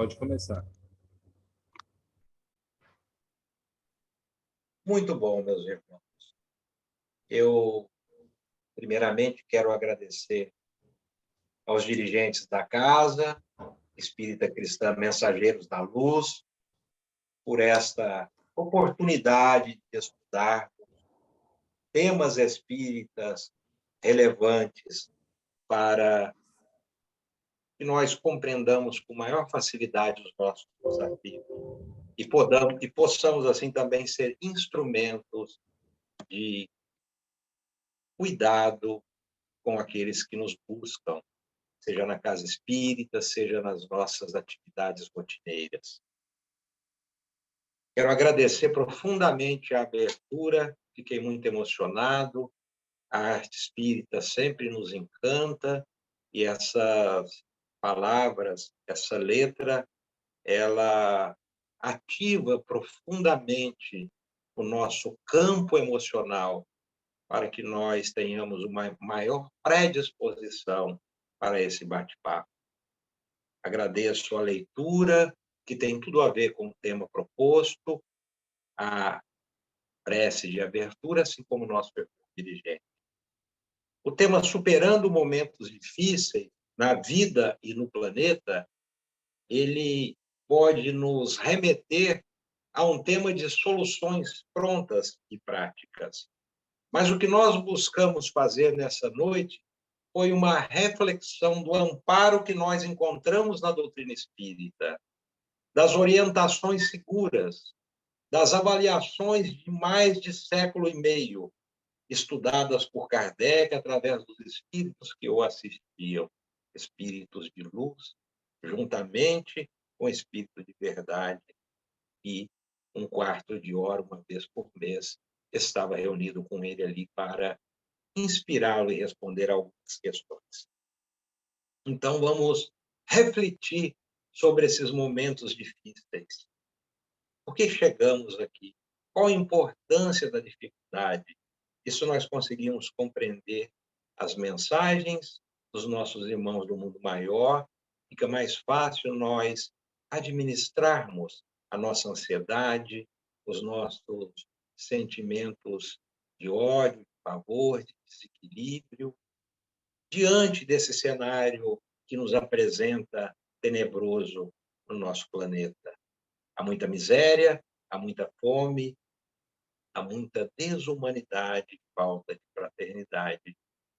Pode começar. Muito bom, meus irmãos. Eu, primeiramente, quero agradecer aos dirigentes da Casa Espírita Cristã Mensageiros da Luz por esta oportunidade de estudar temas espíritas relevantes para que nós compreendamos com maior facilidade os nossos desafios e possamos, assim, também ser instrumentos de cuidado com aqueles que nos buscam, seja na casa espírita, seja nas nossas atividades rotineiras. Quero agradecer profundamente a abertura, fiquei muito emocionado. A arte espírita sempre nos encanta e essas palavras, essa letra, ela ativa profundamente o nosso campo emocional para que nós tenhamos uma maior predisposição para esse bate-papo. Agradeço a leitura, que tem tudo a ver com o tema proposto, a prece de abertura, assim como o nosso dirigente. O tema Superando Momentos Difíceis na vida e no planeta, ele pode nos remeter a um tema de soluções prontas e práticas. Mas o que nós buscamos fazer nessa noite foi uma reflexão do amparo que nós encontramos na doutrina espírita, das orientações seguras, das avaliações de mais de século e meio, estudadas por Kardec através dos espíritos que o assistiam, espíritos de luz, juntamente com o espírito de verdade, e um quarto de hora, uma vez por mês, estava reunido com ele ali para inspirá-lo e responder a algumas questões. Então, vamos refletir sobre esses momentos difíceis. Por que chegamos aqui? Qual a importância da dificuldade? Isso nós conseguimos compreender as mensagens dos nossos irmãos do mundo maior. Fica mais fácil nós administrarmos a nossa ansiedade, os nossos sentimentos de ódio, de pavor, de desequilíbrio, diante desse cenário que nos apresenta tenebroso no nosso planeta. Há muita miséria, há muita fome, há muita desumanidade, falta de fraternidade.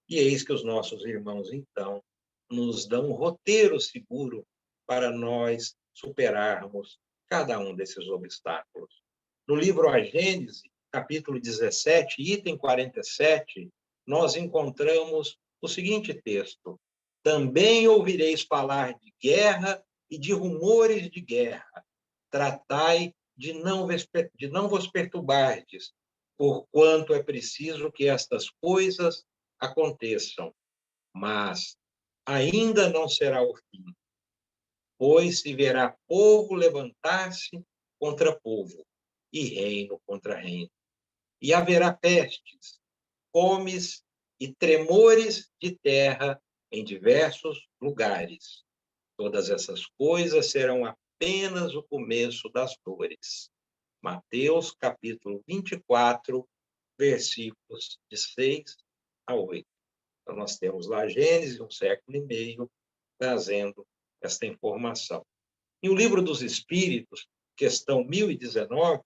E eis que os nossos irmãos, então, nos dão um roteiro seguro para nós superarmos cada um desses obstáculos. No livro A Gênese, capítulo 17, item 47, nós encontramos o seguinte texto: também ouvireis falar de guerra e de rumores de guerra. Tratai de não vos perturbardes, porquanto é preciso que estas coisas aconteçam, mas ainda não será o fim, pois se verá povo levantar-se contra povo e reino contra reino. E haverá pestes, fomes e tremores de terra em diversos lugares. Todas essas coisas serão apenas o começo das dores. Mateus, capítulo 24, versículos de 6 a 8. Então, nós temos lá Gênesis, um século e meio, trazendo esta informação. Em O Livro dos Espíritos, questão 1019,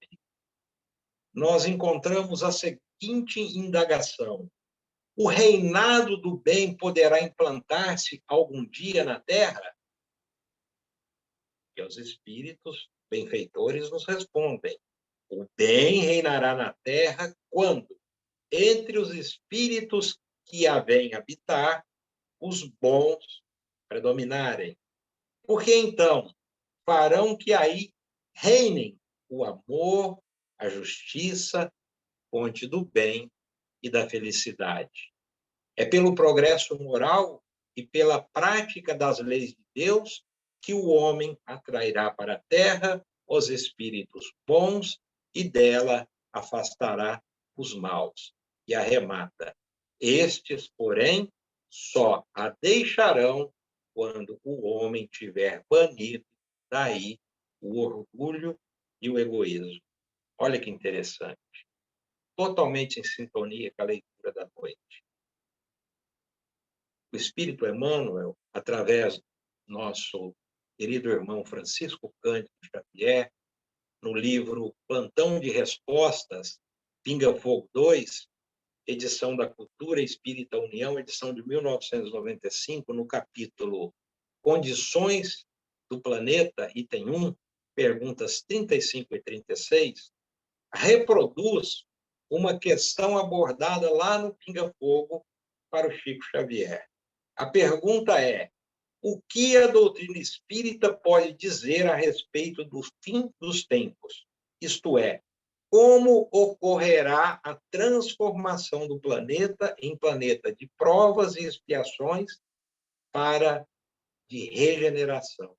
nós encontramos a seguinte indagação: o reinado do bem poderá implantar-se algum dia na Terra? E os espíritos benfeitores nos respondem: o bem reinará na Terra quando, entre os espíritos que a vêm habitar, os bons predominarem. Porque então farão que aí reinem o amor, a justiça, fonte do bem e da felicidade. É pelo progresso moral e pela prática das leis de Deus que o homem atrairá para a terra os espíritos bons e dela afastará os maus. E arremata: estes, porém, só a deixarão quando o homem tiver banido Daí o orgulho e o egoísmo. Olha que interessante. Totalmente em sintonia com a leitura da noite. O Espírito Emmanuel, através do nosso querido irmão Francisco Cândido Xavier, no livro Plantão de Respostas, Pinga Fogo 2, edição da Cultura Espírita União, edição de 1995, no capítulo Condições do Planeta, item 1, perguntas 35 e 36, reproduz uma questão abordada lá no Pinga Fogo para o Chico Xavier. A pergunta é: o que a doutrina espírita pode dizer a respeito do fim dos tempos? Isto é, como ocorrerá a transformação do planeta em planeta de provas e expiações para de regeneração?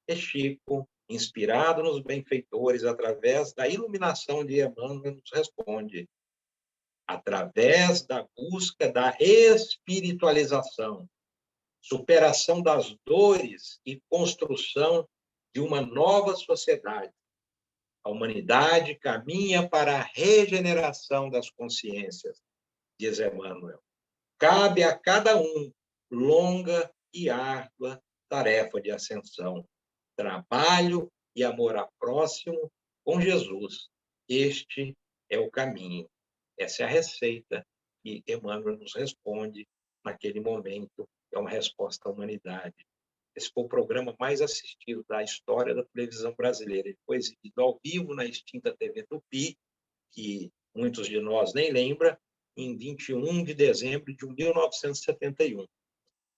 E Chico, inspirado nos benfeitores, através da iluminação de Emmanuel, nos responde: através da busca da espiritualização, superação das dores e construção de uma nova sociedade, a humanidade caminha para a regeneração das consciências, diz Emmanuel. Cabe a cada um longa e árdua tarefa de ascensão, trabalho e amor ao próximo com Jesus. Este é o caminho. Essa é a receita que Emmanuel nos responde naquele momento, é uma resposta à humanidade. Esse foi o programa mais assistido da história da televisão brasileira. Ele foi exibido ao vivo na extinta TV Tupi, que muitos de nós nem lembram, em 21 de dezembro de 1971.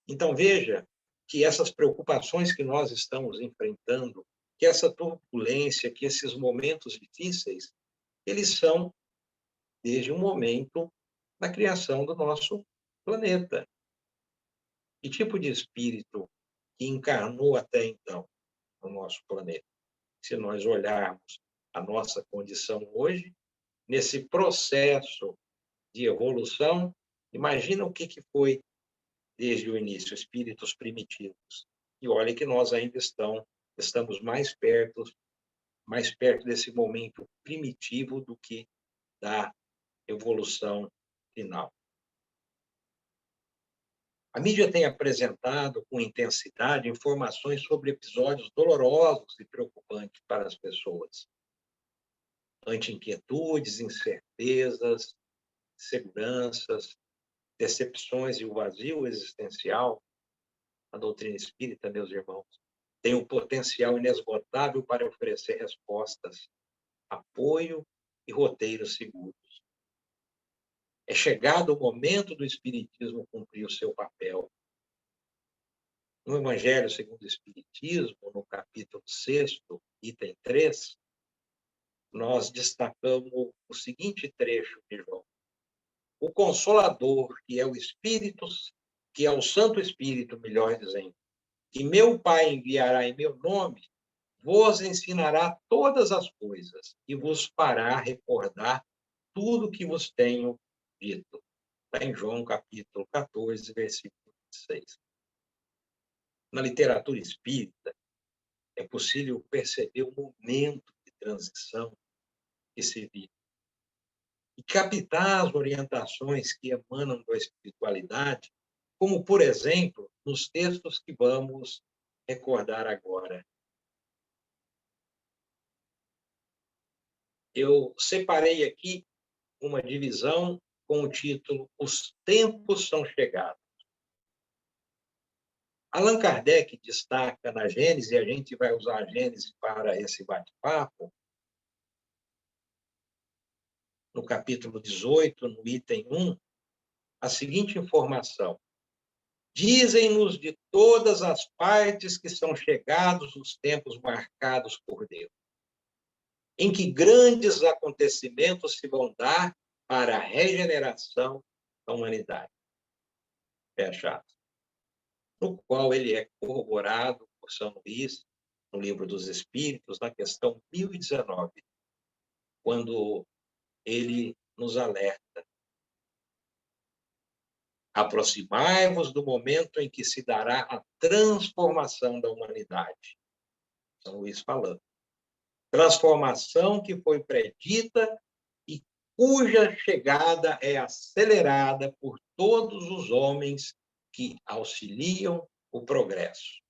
Então, veja que essas preocupações que nós estamos enfrentando, que essa turbulência, que esses momentos difíceis, eles são desde o momento da criação do nosso planeta. Que tipo de espírito que encarnou até então no nosso planeta? Se nós olharmos a nossa condição hoje, nesse processo de evolução, imagina o que foi desde o início, espíritos primitivos. E olha que nós ainda estamos mais perto desse momento primitivo do que da evolução final. A mídia tem apresentado com intensidade informações sobre episódios dolorosos e preocupantes para as pessoas. Ante inquietudes, incertezas, seguranças, decepções e o vazio existencial, a doutrina espírita, meus irmãos, tem um potencial inesgotável para oferecer respostas, apoio e roteiros seguros. É chegado o momento do Espiritismo cumprir o seu papel. No Evangelho segundo o Espiritismo, no capítulo 6, item 3, nós destacamos o seguinte trecho de João. O Consolador, que é o Espírito, que é o Santo Espírito, melhor dizendo, que meu Pai enviará em meu nome, vos ensinará todas as coisas e vos fará recordar tudo que vos tenho dito. Está em João capítulo 14, versículo 26. Na literatura espírita, é possível perceber o momento de transição que se vive e captar as orientações que emanam da espiritualidade, como, por exemplo, nos textos que vamos recordar agora. Eu separei aqui uma divisão com o título Os Tempos São Chegados. Allan Kardec destaca na Gênese, e a gente vai usar a Gênese para esse bate-papo, no capítulo 18, no item 1, a seguinte informação. Dizem-nos de todas as partes que são chegados os tempos marcados por Deus, em que grandes acontecimentos se vão dar para a regeneração da humanidade. Fecha aspas. No qual ele é corroborado por São Luís, no Livro dos Espíritos, na questão 1019, quando ele nos alerta. Aproximai-vos do momento em que se dará a transformação da humanidade. São Luís falando. Transformação que foi predita e cuja chegada é acelerada por todos os homens que auxiliam o progresso.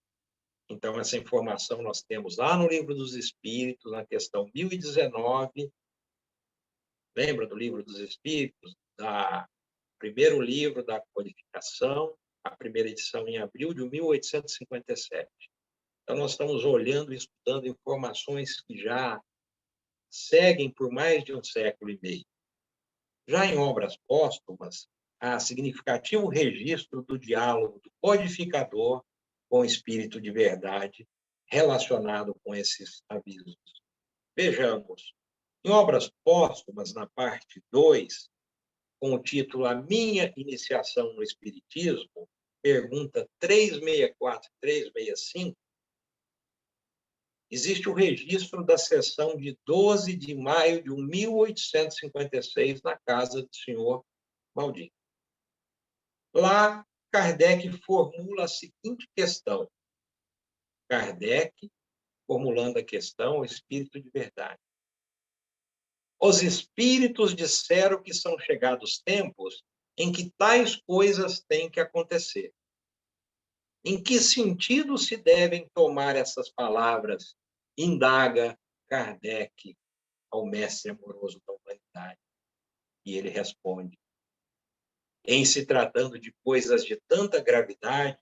Então, essa informação nós temos lá no Livro dos Espíritos, na questão 1019. Lembra do Livro dos Espíritos? Primeiro livro da codificação, a primeira edição em abril de 1857. Então, nós estamos olhando e estudando informações que já seguem por mais de um século e meio. Já em obras póstumas, há significativo registro do diálogo do codificador com o espírito de verdade relacionado com esses avisos. Vejamos, em obras póstumas, na parte 2, com o título A Minha Iniciação no Espiritismo, pergunta 364 e 365, existe o registro da sessão de 12 de maio de 1856, na casa do senhor Maldini. Lá, Kardec formula a seguinte questão. Kardec, formulando a questão, o espírito de verdade. Os espíritos disseram que são chegados tempos em que tais coisas têm que acontecer. Em que sentido se devem tomar essas palavras? Indaga Kardec ao mestre amoroso da humanidade. E ele responde: em se tratando de coisas de tanta gravidade,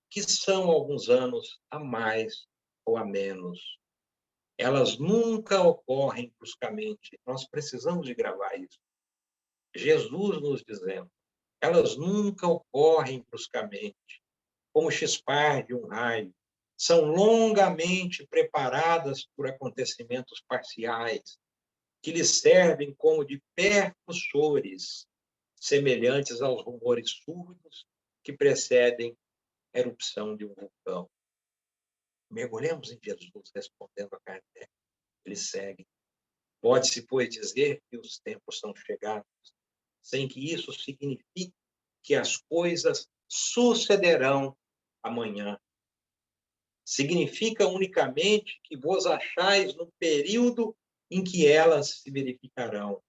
que são alguns anos a mais ou a menos. Elas nunca ocorrem bruscamente. Nós precisamos de gravar isso. Jesus nos dizendo, elas nunca ocorrem bruscamente, como chispar de um raio. São longamente preparadas por acontecimentos parciais, que lhes servem como de percussores, semelhantes aos rumores surdos que precedem a erupção de um vulcão. Mergulhemos em Jesus, respondendo a Kardec. Ele segue. Pode-se, pois, dizer que os tempos são chegados, sem que isso signifique que as coisas sucederão amanhã. Significa unicamente que vos achais no período em que elas se verificarão.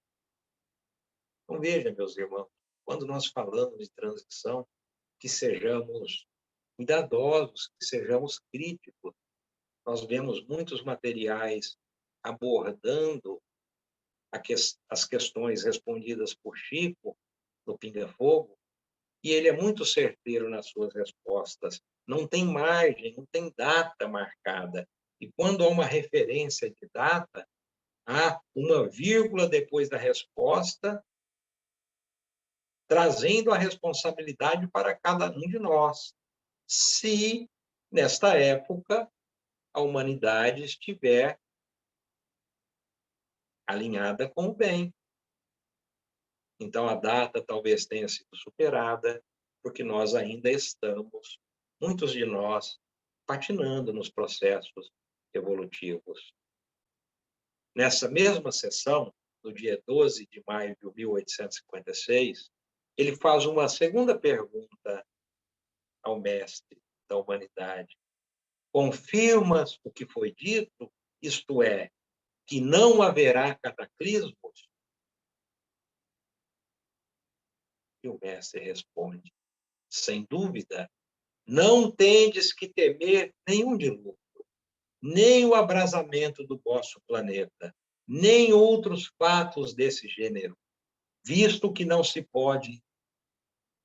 Então, veja, meus irmãos, quando nós falamos de transição, que sejamos cuidadosos, que sejamos críticos. Nós vemos muitos materiais abordando as questões respondidas por Chico no Pinga Fogo, e ele é muito certeiro nas suas respostas. Não tem margem, não tem data marcada. E quando há uma referência de data, há uma vírgula depois da resposta, trazendo a responsabilidade para cada um de nós. Se, nesta época, a humanidade estiver alinhada com o bem. Então, a data talvez tenha sido superada, porque nós ainda estamos, muitos de nós, patinando nos processos evolutivos. Nessa mesma sessão, no dia 12 de maio de 1856, ele faz uma segunda pergunta ao mestre da humanidade. Confirmas o que foi dito, isto é, que não haverá cataclismos? E o mestre responde, sem dúvida, não tendes que temer nenhum dilúvio, nem o abrasamento do vosso planeta, nem outros fatos desse gênero, visto que não se pode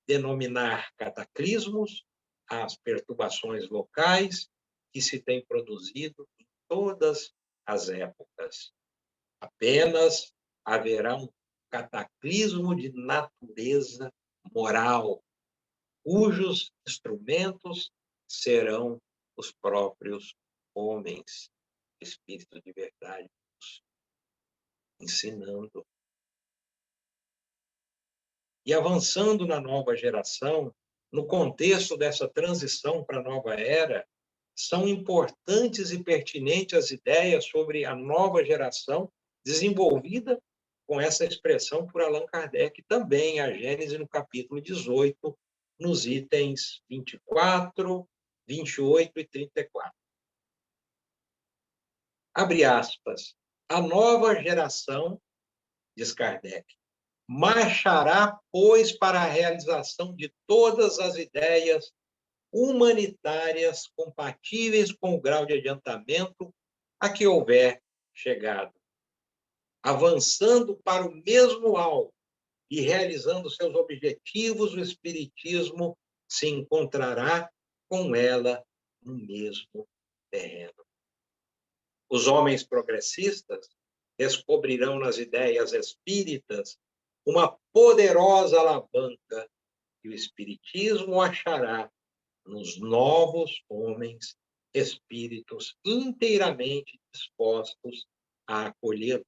denominar cataclismos as perturbações locais que se têm produzido em todas as épocas. Apenas haverá um cataclismo de natureza moral, cujos instrumentos serão os próprios homens, espíritos de verdade, ensinando. E avançando na nova geração, no contexto dessa transição para a nova era, são importantes e pertinentes as ideias sobre a nova geração desenvolvida com essa expressão por Allan Kardec, também a Gênese, no capítulo 18, nos itens 24, 28 e 34. Abre aspas. A nova geração, diz Kardec, marchará, pois, para a realização de todas as ideias humanitárias compatíveis com o grau de adiantamento a que houver chegado, avançando para o mesmo alvo e realizando seus objetivos, o Espiritismo se encontrará com ela no mesmo terreno. Os homens progressistas descobrirão nas ideias espíritas uma poderosa alavanca que o Espiritismo achará nos novos homens espíritos inteiramente dispostos a acolhê-lo.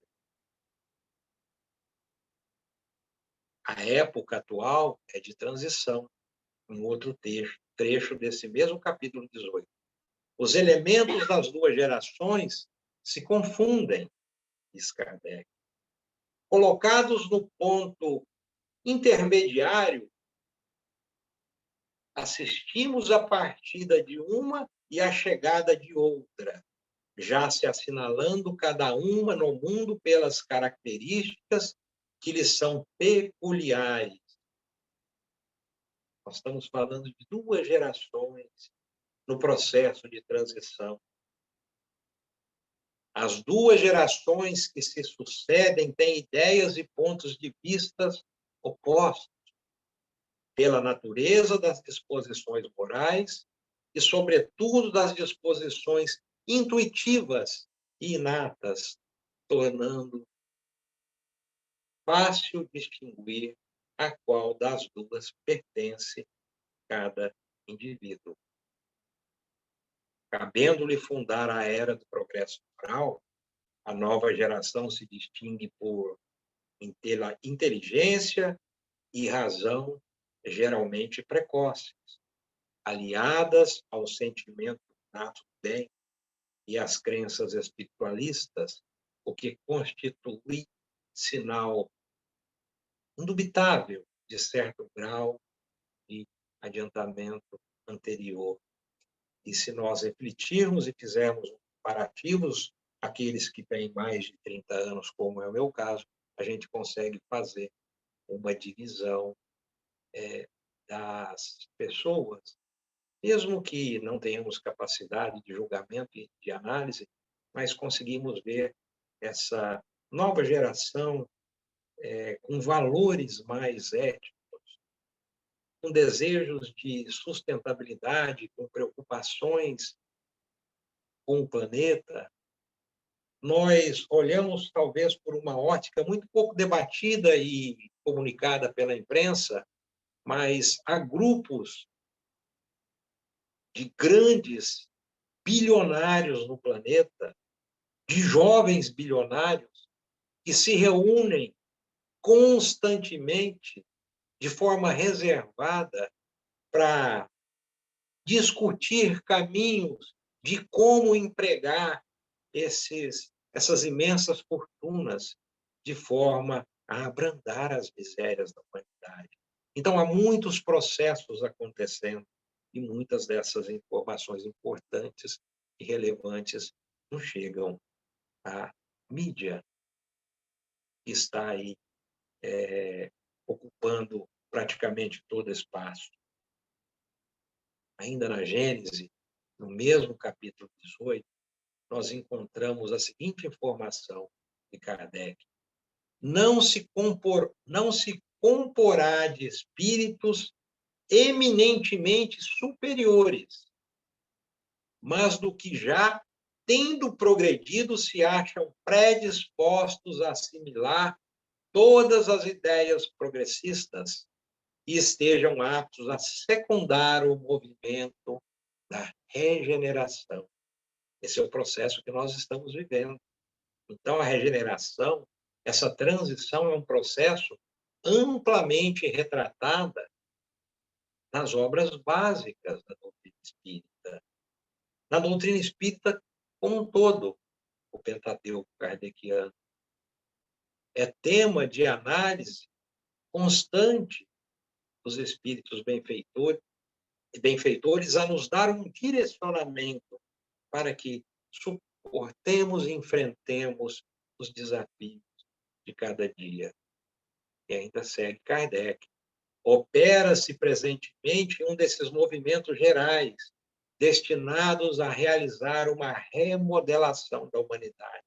A época atual é de transição, um outro trecho desse mesmo capítulo 18. Os elementos das duas gerações se confundem, diz Kardec. Colocados no ponto intermediário, assistimos a partida de uma e a chegada de outra, já se assinalando cada uma no mundo pelas características que lhes são peculiares. Nós estamos falando de duas gerações no processo de transição. As duas gerações que se sucedem têm ideias e pontos de vista opostos pela natureza das disposições morais e, sobretudo, das disposições intuitivas e inatas, tornando fácil distinguir a qual das duas pertence cada indivíduo. Cabendo-lhe fundar a era do progresso moral, a nova geração se distingue por inteligência e razão geralmente precoces, aliadas ao sentimento nato do bem e às crenças espiritualistas, o que constitui sinal indubitável de certo grau de adiantamento anterior. E se nós refletirmos e fizermos comparativos, aqueles que têm mais de 30 anos, como é o meu caso, a gente consegue fazer uma divisão das pessoas, mesmo que não tenhamos capacidade de julgamento e de análise, mas conseguimos ver essa nova geração com valores mais éticos, com desejos de sustentabilidade, com preocupações com o planeta. Nós olhamos, talvez, por uma ótica muito pouco debatida e comunicada pela imprensa, mas há grupos de grandes bilionários no planeta, de jovens bilionários, que se reúnem constantemente, de forma reservada, para discutir caminhos de como empregar essas imensas fortunas de forma a abrandar as misérias da humanidade. Então, há muitos processos acontecendo e muitas dessas informações importantes e relevantes não chegam à mídia, que está aí ocupando praticamente todo espaço. Ainda na Gênese, no mesmo capítulo 18, nós encontramos a seguinte informação de Kardec: não se comporá de espíritos eminentemente superiores, mas do que já, tendo progredido, se acham predispostos a assimilar todas as ideias progressistas e estejam aptos a secundar o movimento da regeneração. Esse é o processo que nós estamos vivendo. Então, a regeneração, essa transição, é um processo amplamente retratada nas obras básicas da doutrina espírita. Na doutrina espírita como um todo, o Pentateuco kardeciano é tema de análise constante dos espíritos benfeitores a nos dar um direcionamento para que suportemos e enfrentemos os desafios de cada dia. E ainda segue Kardec. Opera-se presentemente um desses movimentos gerais destinados a realizar uma remodelação da humanidade.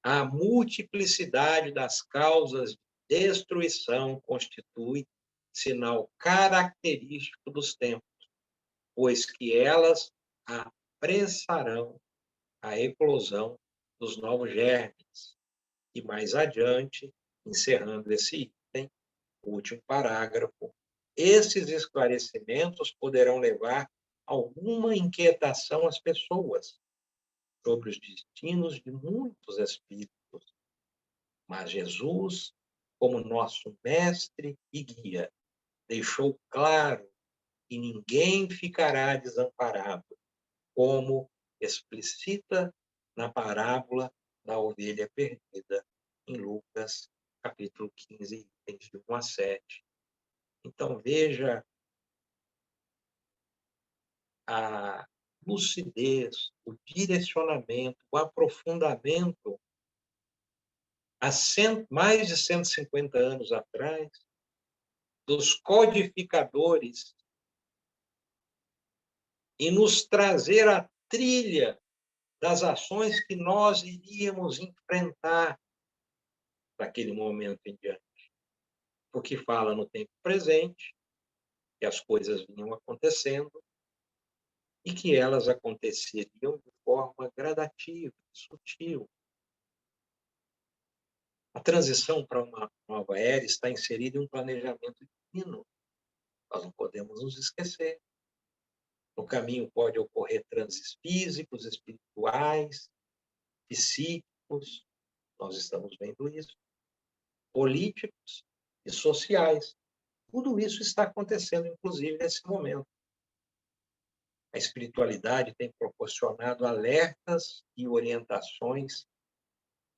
A multiplicidade das causas de destruição constitui sinal característico dos tempos, pois que elas apressarão a eclosão dos novos germes. E mais adiante, encerrando esse item, o último parágrafo, esses esclarecimentos poderão levar alguma inquietação às pessoas sobre os destinos de muitos espíritos. Mas Jesus, como nosso mestre e guia, deixou claro que ninguém ficará desamparado, como explicita na parábola da ovelha perdida, em Lucas, capítulo 15, itens de 1 a 7. Então, veja a lucidez, o direcionamento, o aprofundamento, há mais de 150 anos atrás, dos codificadores, e nos trazer a trilha das ações que nós iríamos enfrentar daquele momento em diante. Porque fala no tempo presente, que as coisas vinham acontecendo, e que elas aconteceriam de forma gradativa, sutil. A transição para uma nova era está inserida em um planejamento divino. Nós não podemos nos esquecer. No caminho pode ocorrer transes físicos, espirituais, psíquicos, nós estamos vendo isso, políticos e sociais. Tudo isso está acontecendo, inclusive, nesse momento. A espiritualidade tem proporcionado alertas e orientações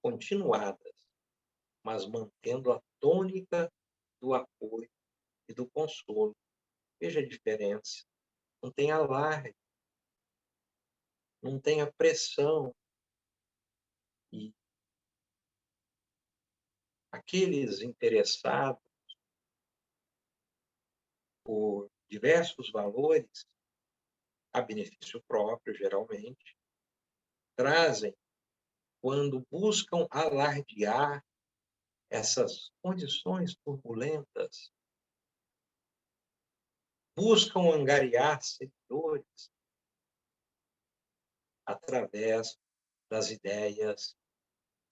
continuadas, mas mantendo a tônica do apoio e do consolo. Veja a diferença. Não tem alarde, não tem a pressão. E aqueles interessados por diversos valores, a benefício próprio, geralmente, trazem quando buscam alardear essas condições turbulentas, buscam angariar seguidores através das ideias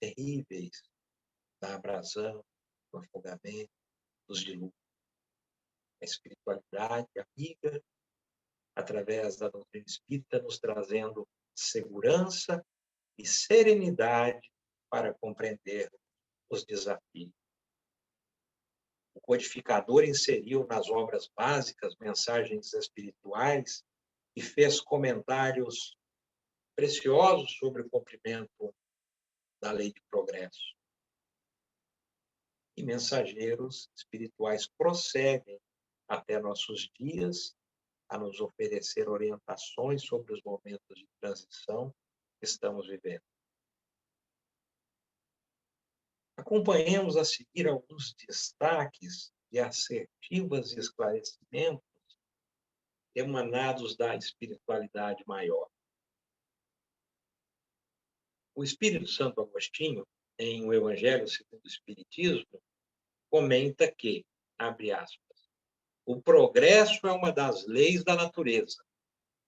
terríveis da abrasão, do afogamento, dos dilúvios. A espiritualidade amiga, através da doutrina espírita, nos trazendo segurança e serenidade para compreender os desafios. O codificador inseriu nas obras básicas mensagens espirituais e fez comentários preciosos sobre o cumprimento da lei de progresso. E mensageiros espirituais prosseguem até nossos dias a nos oferecer orientações sobre os momentos de transição que estamos vivendo. Acompanhemos a seguir alguns destaques de assertivas esclarecimentos emanados da espiritualidade maior. O Espírito Santo Agostinho, em O Evangelho segundo o Espiritismo, comenta que, abre aspas, o progresso é uma das leis da natureza.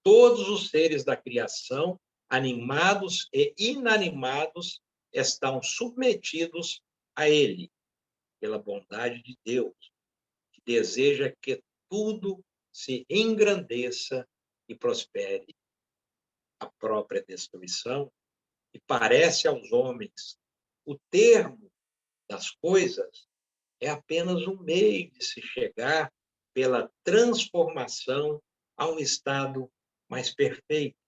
Todos os seres da criação, animados e inanimados, estão submetidos a ele, pela bondade de Deus, que deseja que tudo se engrandeça e prospere. A própria destruição, e parece aos homens o termo das coisas, é apenas um meio de se chegar pela transformação a um estado mais perfeito,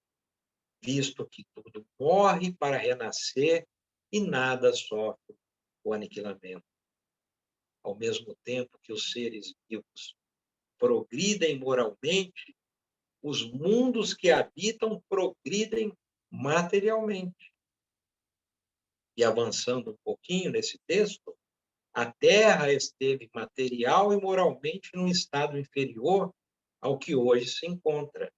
visto que tudo morre para renascer e nada sofre o aniquilamento. Ao mesmo tempo que os seres vivos progridem moralmente, os mundos que habitam progridem materialmente. E avançando um pouquinho nesse texto, a Terra esteve material e moralmente num estado inferior ao que hoje se encontra,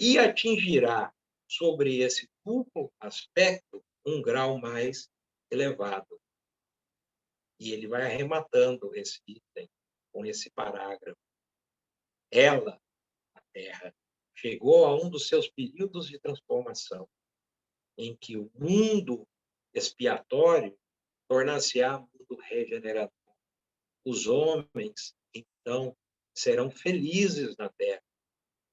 e atingirá sobre esse duplo aspecto um grau mais elevado. E ele vai arrematando esse item com esse parágrafo. Ela, a Terra, chegou a um dos seus períodos de transformação, em que o mundo expiatório tornar-se-á mundo regenerador. Os homens, então, serão felizes na Terra,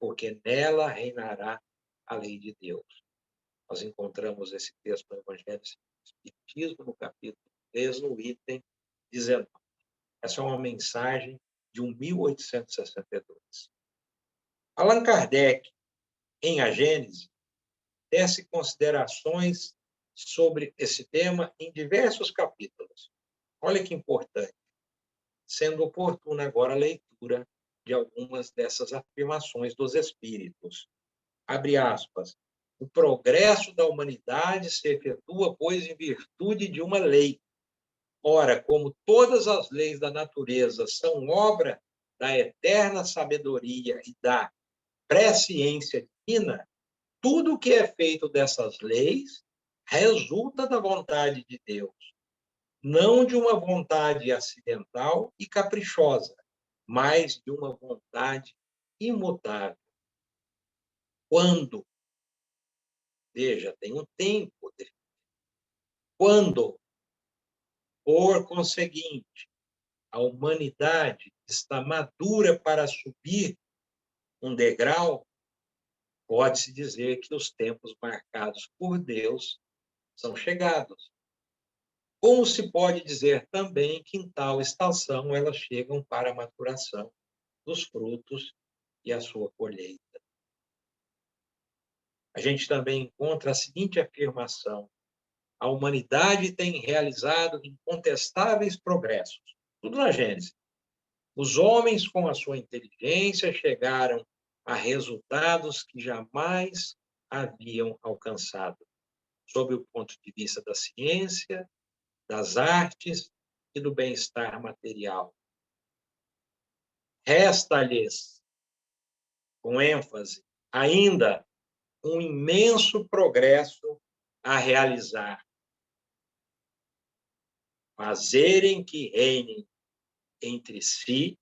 porque nela reinará a lei de Deus. Nós encontramos esse texto no Evangelho segundo o Espiritismo, no capítulo 3, no item 19. Essa é uma mensagem de 1862. Allan Kardec, em A Gênese, tece considerações sobre esse tema em diversos capítulos. Olha que importante, sendo oportuna agora a leitura de algumas dessas afirmações dos espíritos. Abre aspas. O progresso da humanidade se efetua, pois, em virtude de uma lei. Ora, como todas as leis da natureza são obra da eterna sabedoria e da presciência divina, tudo o que é feito dessas leis resulta da vontade de Deus, não de uma vontade acidental e caprichosa, mas de uma vontade imutável. Quando, veja, tem um tempo, quando, por conseguinte, a humanidade está madura para subir um degrau, pode-se dizer que os tempos marcados por Deus são chegados. Como se pode dizer também que em tal estação elas chegam para a maturação dos frutos e a sua colheita. A gente também encontra a seguinte afirmação: a humanidade tem realizado incontestáveis progressos. Tudo na Gênesis. Os homens, com a sua inteligência, chegaram a resultados que jamais haviam alcançado, sob o ponto de vista da ciência, das artes e do bem-estar material. Resta-lhes, com ênfase, ainda um imenso progresso a realizar. Fazerem que reinem entre si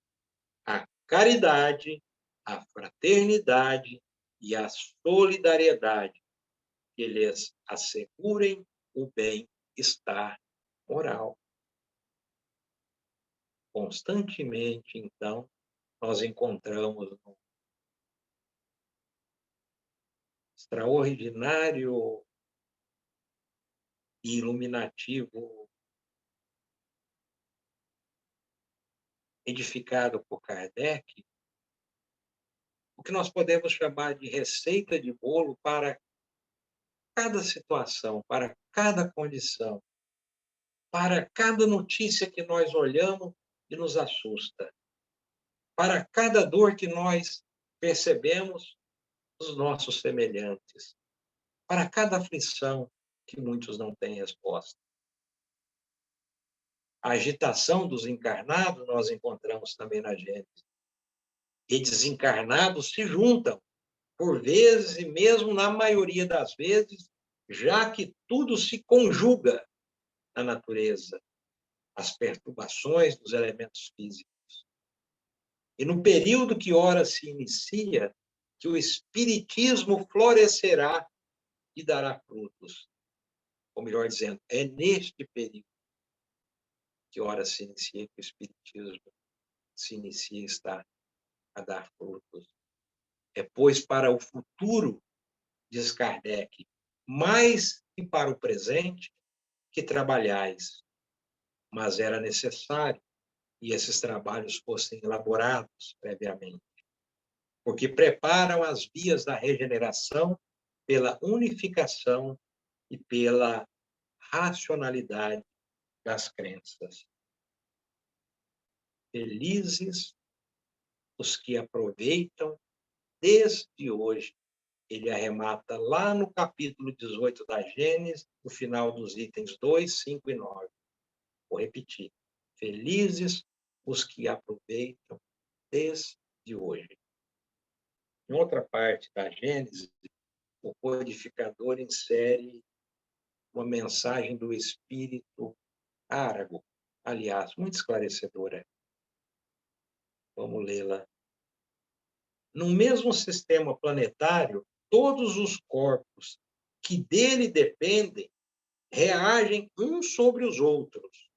a caridade, a fraternidade e a solidariedade, que lhes assegurem o bem-estar moral. Constantemente, então, nós encontramos um extraordinário e iluminativo edificado por Kardec, o que nós podemos chamar de receita de bolo para cada situação, para cada condição, para cada notícia que nós olhamos e nos assusta, para cada dor que nós percebemos dos nossos semelhantes, para cada aflição que muitos não têm resposta. A agitação dos encarnados nós encontramos também na Gênesis. E desencarnados se juntam, por vezes, e mesmo na maioria das vezes, já que tudo se conjuga na natureza, as perturbações dos elementos físicos. E no período que ora se inicia, que o espiritismo florescerá e dará frutos. Ou melhor dizendo, é neste período que ora se inicia, que o espiritismo se inicia e está a dar frutos. É, pois, para o futuro, diz Kardec, mais que para o presente, que trabalhais. Mas era necessário que esses trabalhos fossem elaborados previamente, porque preparam as vias da regeneração pela unificação e pela racionalidade das crenças. Felizes os que aproveitam desde hoje. Ele arremata lá no capítulo 18 da Gênesis, no final dos itens 2, 5 e 9. Vou repetir. Felizes os que aproveitam desde hoje. Em outra parte da Gênesis, o codificador insere uma mensagem do espírito Árago, aliás, muito esclarecedora. Vamos lê-la. No mesmo sistema planetário, todos os corpos que dele dependem reagem uns sobre os outros.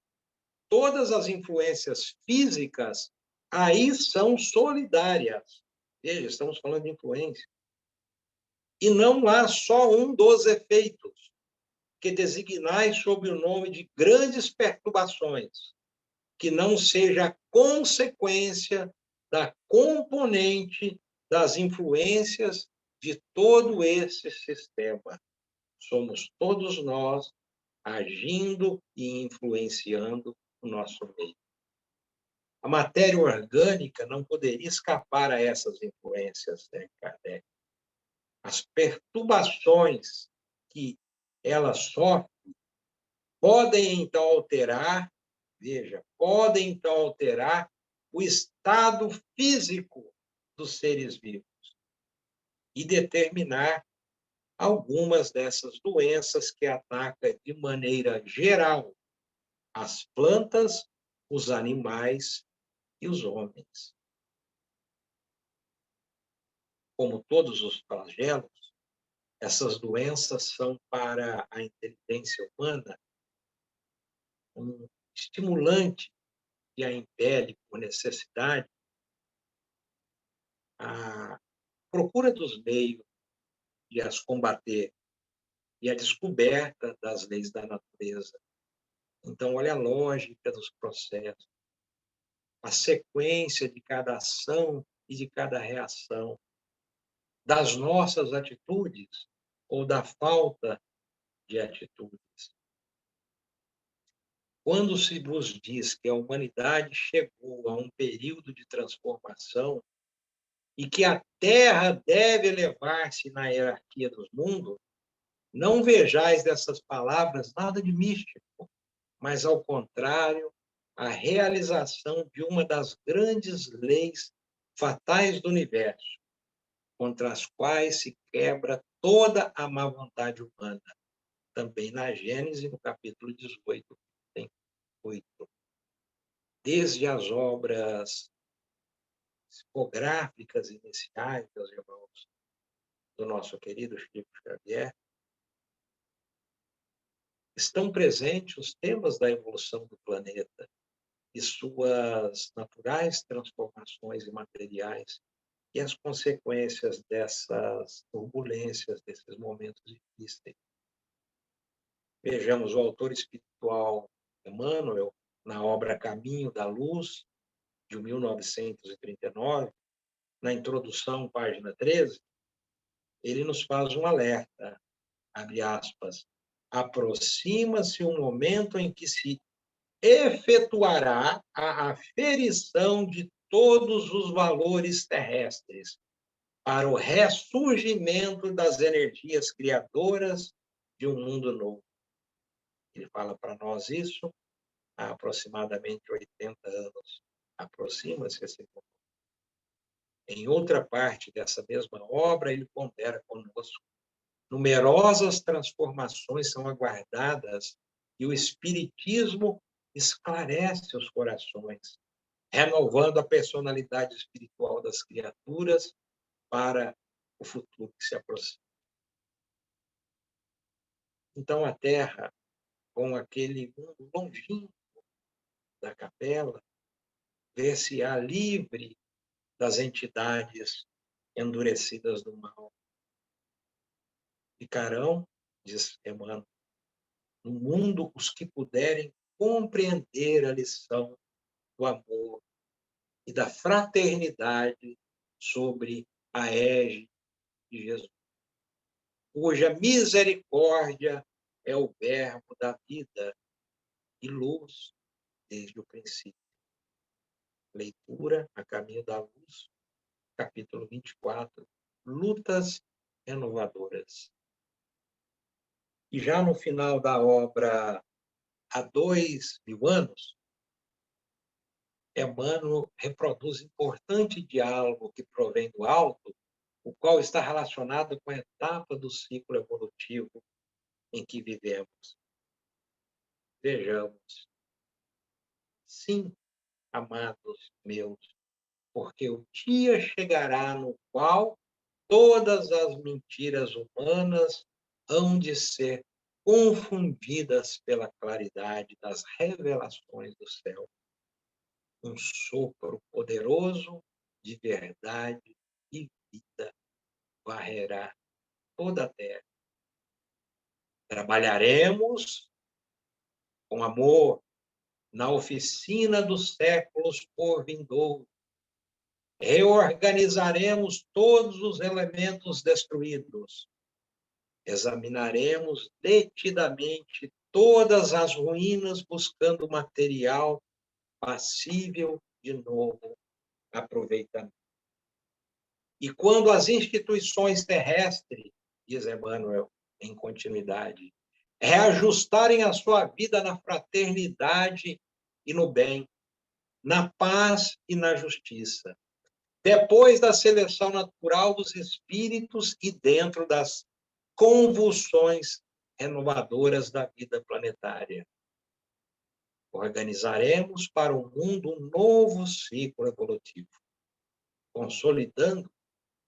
Todas as influências físicas aí são solidárias. Veja, estamos falando de influência. E não há só um dos efeitos, que designais sob o nome de grandes perturbações, que não seja a consequência da componente das influências de todo esse sistema. Somos todos nós agindo e influenciando o nosso meio. A matéria orgânica não poderia escapar a essas influências, né, Kardec? As perturbações que ela sofre podem, então, alterar, veja, podem, então, alterar o estado físico dos seres vivos e determinar algumas dessas doenças que atacam de maneira geral as plantas, os animais e os homens. Como todos os flagelos, essas doenças são para a inteligência humana um estimulante que a impele por necessidade a procura dos meios de as combater e a descoberta das leis da natureza. Então, olha a lógica dos processos, a sequência de cada ação e de cada reação, das nossas atitudes ou da falta de atitudes. Quando se vos diz que a humanidade chegou a um período de transformação e que a Terra deve elevar-se na hierarquia dos mundos, não vejais dessas palavras nada de místico, mas, ao contrário, a realização de uma das grandes leis fatais do universo, contra as quais se quebra toda a má vontade humana. Também na Gênesis, no capítulo 18, tem 8. Desde as obras psicográficas iniciais, meus irmãos, do nosso querido Chico Xavier, estão presentes os temas da evolução do planeta e suas naturais transformações imateriais e as consequências dessas turbulências, desses momentos difíceis. Vejamos o autor espiritual Emmanuel, na obra Caminho da Luz, de 1939, na introdução, página 13, ele nos faz um alerta, abre aspas, aproxima-se o momento em que se efetuará a aferição de todos os valores terrestres para o ressurgimento das energias criadoras de um mundo novo. Ele fala para nós isso há aproximadamente 80 anos. Aproxima-se esse momento. Em outra parte dessa mesma obra, ele pondera conosco: numerosas transformações são aguardadas e o Espiritismo esclarece os corações, renovando a personalidade espiritual das criaturas para o futuro que se aproxima. Então, a Terra, com aquele mundo longínquo da capela, vê-se-á livre das entidades endurecidas do mal. Ficarão, diz Emmanuel, no mundo os que puderem compreender a lição do amor e da fraternidade sobre a égide de Jesus, cuja misericórdia é o verbo da vida e luz desde o princípio. Leitura A Caminho da Luz, capítulo 24, Lutas Renovadoras. E já no final da obra, há 2000 anos, Emmanuel reproduz importante diálogo que provém do alto, o qual está relacionado com a etapa do ciclo evolutivo em que vivemos. Vejamos. Sim, amados meus, porque o dia chegará no qual todas as mentiras humanas hão de ser confundidas pela claridade das revelações do céu. Um sopro poderoso de verdade e vida varrerá toda a terra. Trabalharemos com amor na oficina dos séculos por vindouro. Reorganizaremos todos os elementos destruídos. Examinaremos detidamente todas as ruínas, buscando material passível de novo aproveitamento. E quando as instituições terrestres, diz Emmanuel em continuidade, reajustarem a sua vida na fraternidade e no bem, na paz e na justiça, depois da seleção natural dos espíritos e dentro das convulsões renovadoras da vida planetária, organizaremos para o mundo um novo ciclo evolutivo, consolidando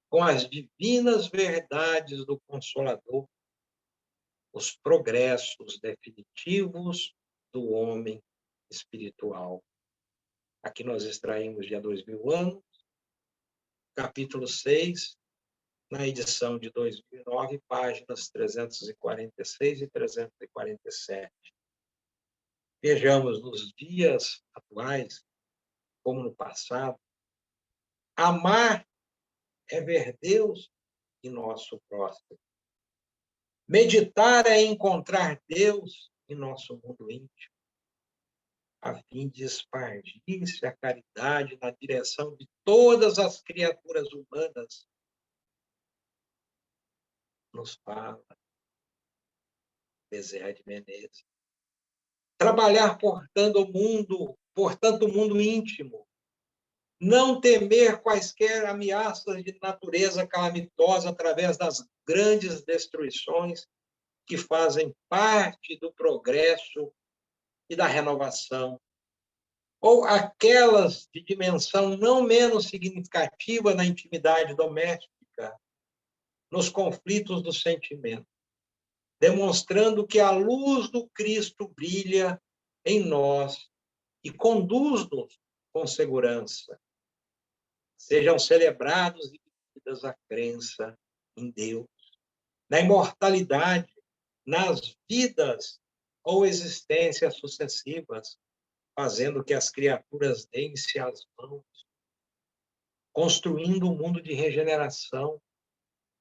com as divinas verdades do Consolador os progressos definitivos do homem espiritual. Aqui nós extraímos de há 2000 anos, capítulo 6, na edição de 2009, páginas 346 e 347. Vejamos, nos dias atuais, como no passado, amar é ver Deus em nosso próximo. Meditar é encontrar Deus em nosso mundo íntimo, a fim de expandir-se a caridade na direção de todas as criaturas humanas, nos fala Bezerra de Menezes. Trabalhar, portanto, o mundo íntimo, não temer quaisquer ameaças de natureza calamitosa através das grandes destruições que fazem parte do progresso e da renovação, ou aquelas de dimensão não menos significativa na intimidade doméstica, nos conflitos do sentimento, demonstrando que a luz do Cristo brilha em nós e conduz-nos com segurança. Sejam celebrados e vividas a crença em Deus, na imortalidade, nas vidas ou existências sucessivas, fazendo que as criaturas deem-se as mãos, construindo um mundo de regeneração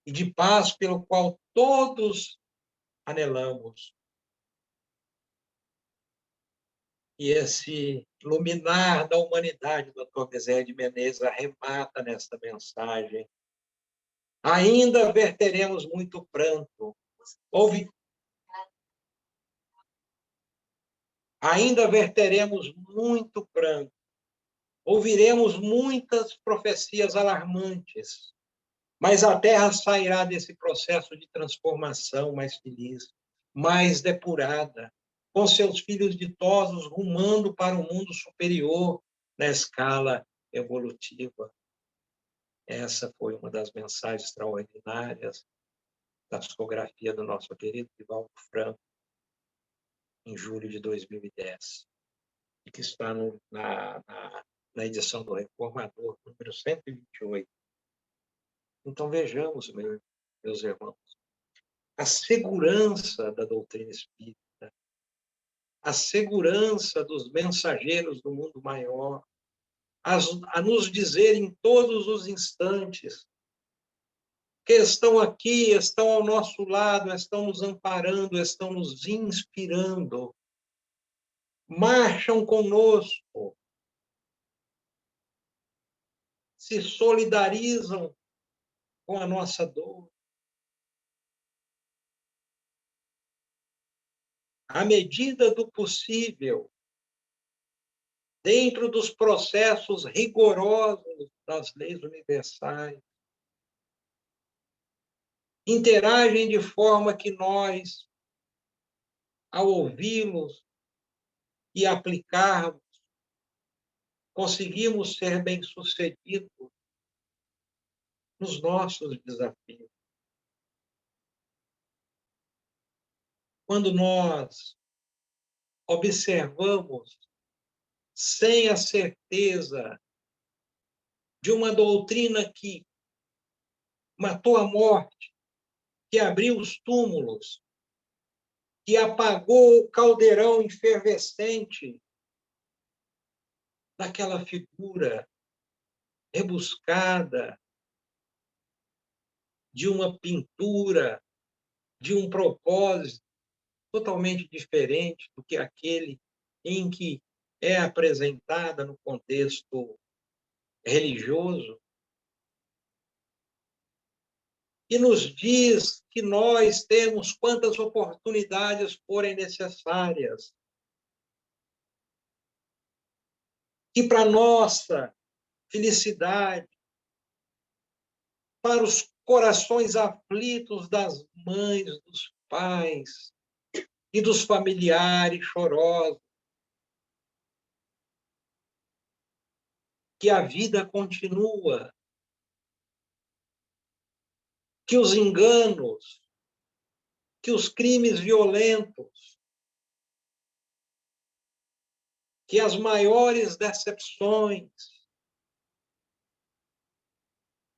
e de paz pelo qual todos anelamos. E esse luminar da humanidade, Dr. Bezerra de Menezes, arremata nesta mensagem. Ainda verteremos muito pranto. Ainda verteremos muito pranto. Ouviremos muitas profecias alarmantes, mas a Terra sairá desse processo de transformação mais feliz, mais depurada, com seus filhos ditosos rumando para um mundo superior na escala evolutiva. Essa foi uma das mensagens extraordinárias da psicografia do nosso querido Divaldo Franco, em julho de 2010, e que está na edição do Reformador, número 128. Então, vejamos, meus irmãos, a segurança da doutrina espírita, a segurança dos mensageiros do mundo maior, a nos dizer em todos os instantes que estão aqui, estão ao nosso lado, estão nos amparando, estão nos inspirando, marcham conosco, se solidarizam com a nossa dor. À medida do possível, dentro dos processos rigorosos das leis universais, interagem de forma que nós, ao ouvi-los e aplicarmos, conseguimos ser bem-sucedidos nos nossos desafios. Quando nós observamos, sem a certeza de uma doutrina que matou a morte, que abriu os túmulos, que apagou o caldeirão efervescente daquela figura rebuscada de uma pintura, de um propósito totalmente diferente do que aquele em que é apresentada no contexto religioso, e nos diz que nós temos quantas oportunidades forem necessárias, que para nossa felicidade, para os corações aflitos das mães, dos pais e dos familiares chorosos, que a vida continua, que os enganos, que os crimes violentos, que as maiores decepções,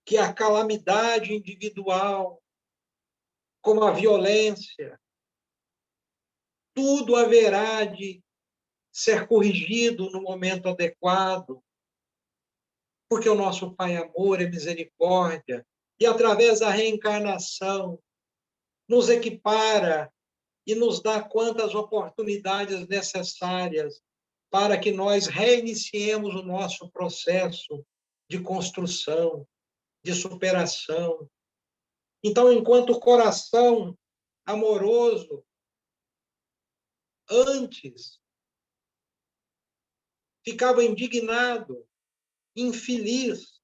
que a calamidade individual, como a violência, tudo haverá de ser corrigido no momento adequado, porque o nosso Pai Amor é misericórdia, e através da reencarnação nos equipara e nos dá quantas oportunidades necessárias para que nós reiniciemos o nosso processo de construção, de superação. Então, enquanto o coração amoroso antes ficava indignado, infeliz,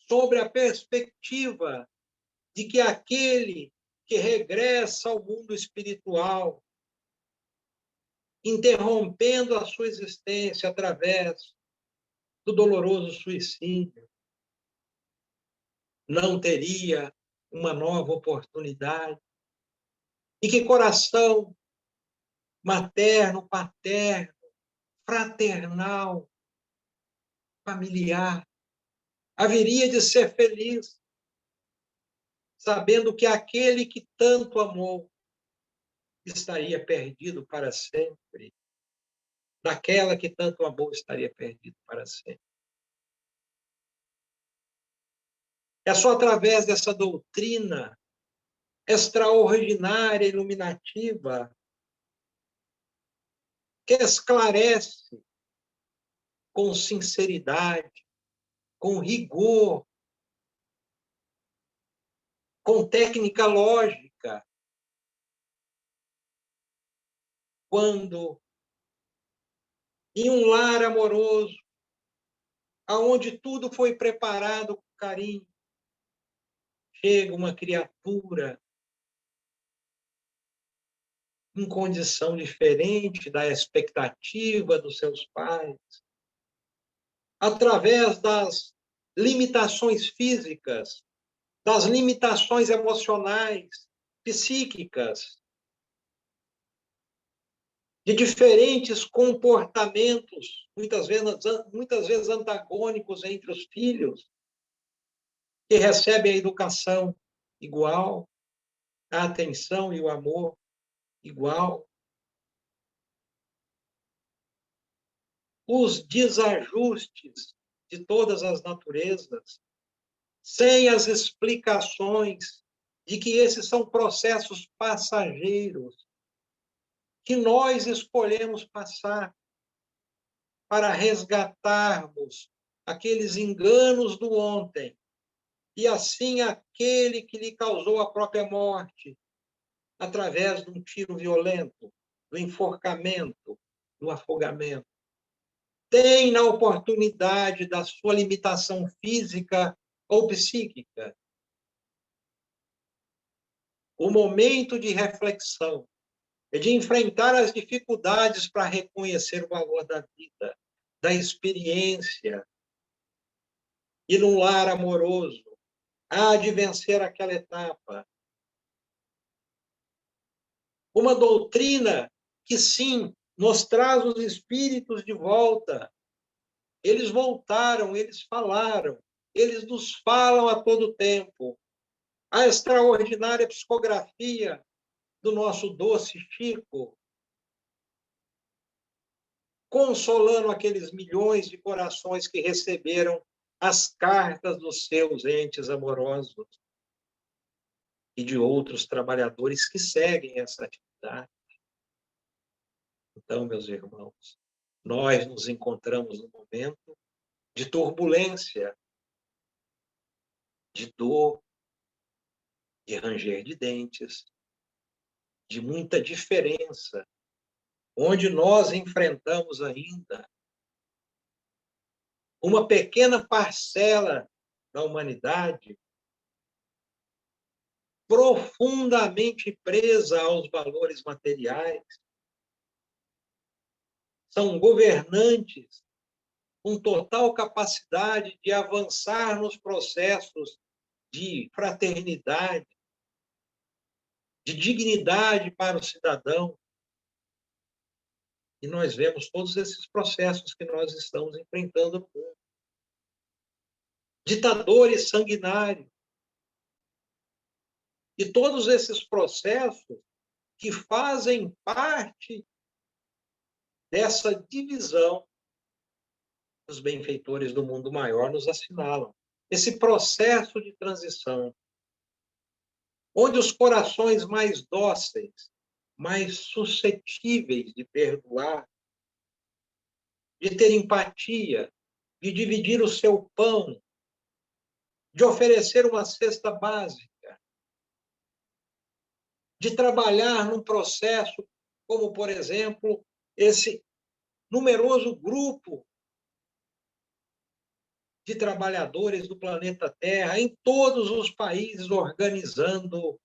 sobre a perspectiva de que aquele que regressa ao mundo espiritual, interrompendo a sua existência através do doloroso suicídio, não teria uma nova oportunidade. E que coração materno, paterno, fraternal, familiar, haveria de ser feliz, sabendo que aquele que tanto amou estaria perdido para sempre, daquela que tanto amou estaria perdido para sempre. É só através dessa doutrina extraordinária, iluminativa, que esclarece com sinceridade, com rigor, com técnica lógica, quando em um lar amoroso, aonde tudo foi preparado com carinho, chega uma criatura em condição diferente da expectativa dos seus pais, através das limitações físicas, das limitações emocionais, psíquicas, de diferentes comportamentos, muitas vezes antagônicos entre os filhos, que recebem a educação igual, a atenção e o amor igual. Os desajustes de todas as naturezas, sem as explicações de que esses são processos passageiros, que nós escolhemos passar para resgatarmos aqueles enganos do ontem, e assim aquele que lhe causou a própria morte, através de um tiro violento, do enforcamento, do afogamento, tem na oportunidade da sua limitação física ou psíquica o momento de reflexão e de enfrentar as dificuldades para reconhecer o valor da vida, da experiência, e num lar amoroso, há de vencer aquela etapa. Uma doutrina que, sim, nos traz os espíritos de volta. Eles voltaram, eles falaram, eles nos falam a todo tempo. A extraordinária psicografia do nosso doce Chico, consolando aqueles milhões de corações que receberam as cartas dos seus entes amorosos e de outros trabalhadores que seguem essa atividade. Então, meus irmãos, nós nos encontramos num momento de turbulência, de dor, de ranger de dentes, de muita diferença, onde nós enfrentamos ainda uma pequena parcela da humanidade profundamente presa aos valores materiais. São governantes com total capacidade de avançar nos processos de fraternidade, de dignidade para o cidadão. E nós vemos todos esses processos que nós estamos enfrentando no mundo. Ditadores sanguinários. E todos esses processos que fazem parte dessa divisão que os benfeitores do mundo maior nos assinalam. Esse processo de transição, onde os corações mais dóceis, mais suscetíveis de perdoar, de ter empatia, de dividir o seu pão, de oferecer uma cesta básica, de trabalhar num processo como, por exemplo, esse numeroso grupo de trabalhadores do planeta Terra, em todos os países, organizando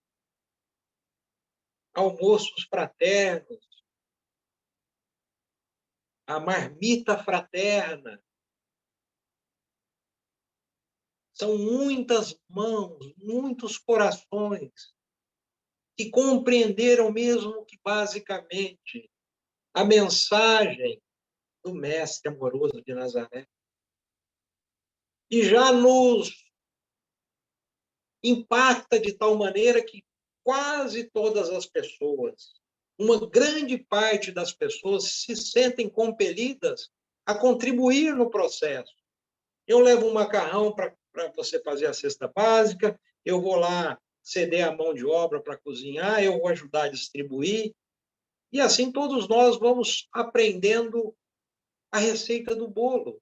almoços fraternos, a marmita fraterna. São muitas mãos, muitos corações que compreenderam mesmo que, basicamente, a mensagem do Mestre amoroso de Nazaré. E já nos impacta de tal maneira que quase todas as pessoas, uma grande parte das pessoas, se sentem compelidas a contribuir no processo. Eu levo um macarrão para você fazer a cesta básica, eu vou lá ceder a mão de obra para cozinhar, eu vou ajudar a distribuir, e assim todos nós vamos aprendendo a receita do bolo,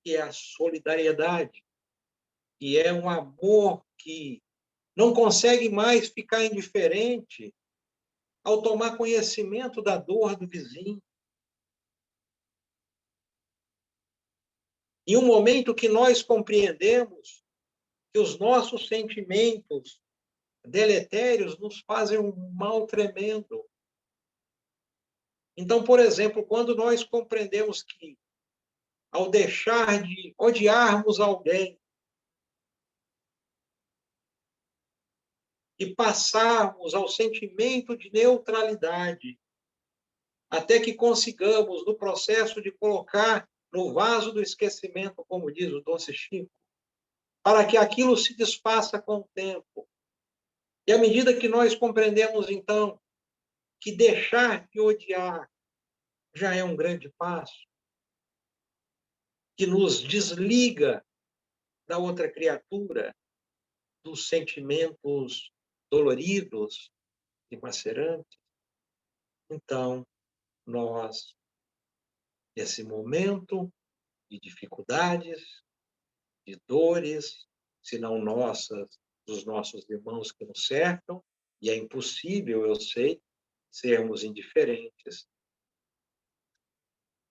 que é a solidariedade, que é um amor que não consegue mais ficar indiferente ao tomar conhecimento da dor do vizinho. Em um momento que nós compreendemos que os nossos sentimentos deletérios nos fazem um mal tremendo. Então, por exemplo, quando nós compreendemos que, ao deixar de odiarmos alguém e passarmos ao sentimento de neutralidade, até que consigamos, no processo de colocar no vaso do esquecimento, como diz o doce Chico, para que aquilo se desfaça com o tempo. E à medida que nós compreendemos, então, que deixar de odiar já é um grande passo, que nos desliga da outra criatura, dos sentimentos doloridos e macerantes, então, nós, nesse momento de dificuldades, de dores, se não nossas, dos nossos irmãos que nos cercam, e é impossível, eu sei, sermos indiferentes.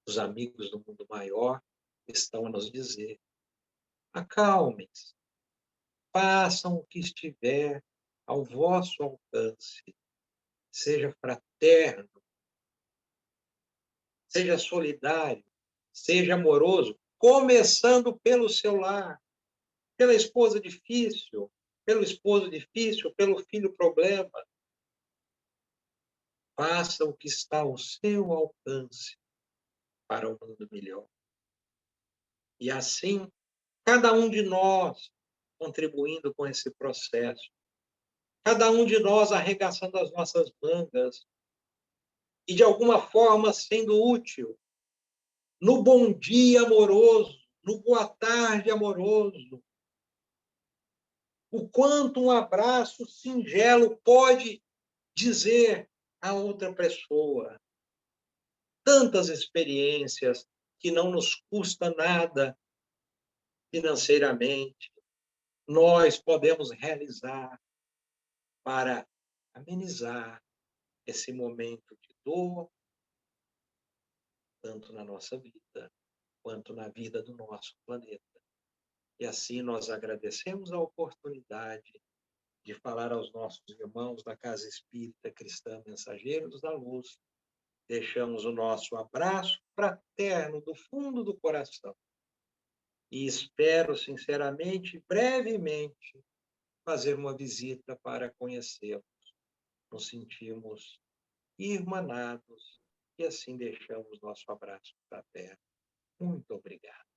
Os amigos do mundo maior estão a nos dizer: acalmem-se, façam o que estiver ao vosso alcance, seja fraterno, seja solidário, seja amoroso, começando pelo seu lar, pela esposa difícil, pelo esposo difícil, pelo filho problema. Faça o que está ao seu alcance para um mundo melhor. E assim, cada um de nós contribuindo com esse processo, cada um de nós arregaçando as nossas mangas e, de alguma forma, sendo útil no bom dia amoroso, no boa tarde amoroso. O quanto um abraço singelo pode dizer a outra pessoa. Tantas experiências que não nos custa nada financeiramente, nós podemos realizar para amenizar esse momento de dor, tanto na nossa vida, quanto na vida do nosso planeta. E assim nós agradecemos a oportunidade de falar aos nossos irmãos da Casa Espírita Cristã Mensageiros da Luz. Deixamos o nosso abraço fraterno do fundo do coração. E espero, sinceramente, brevemente, fazer uma visita para conhecê-los. Nos sentimos irmanados e assim deixamos nosso abraço fraterno. Muito obrigado.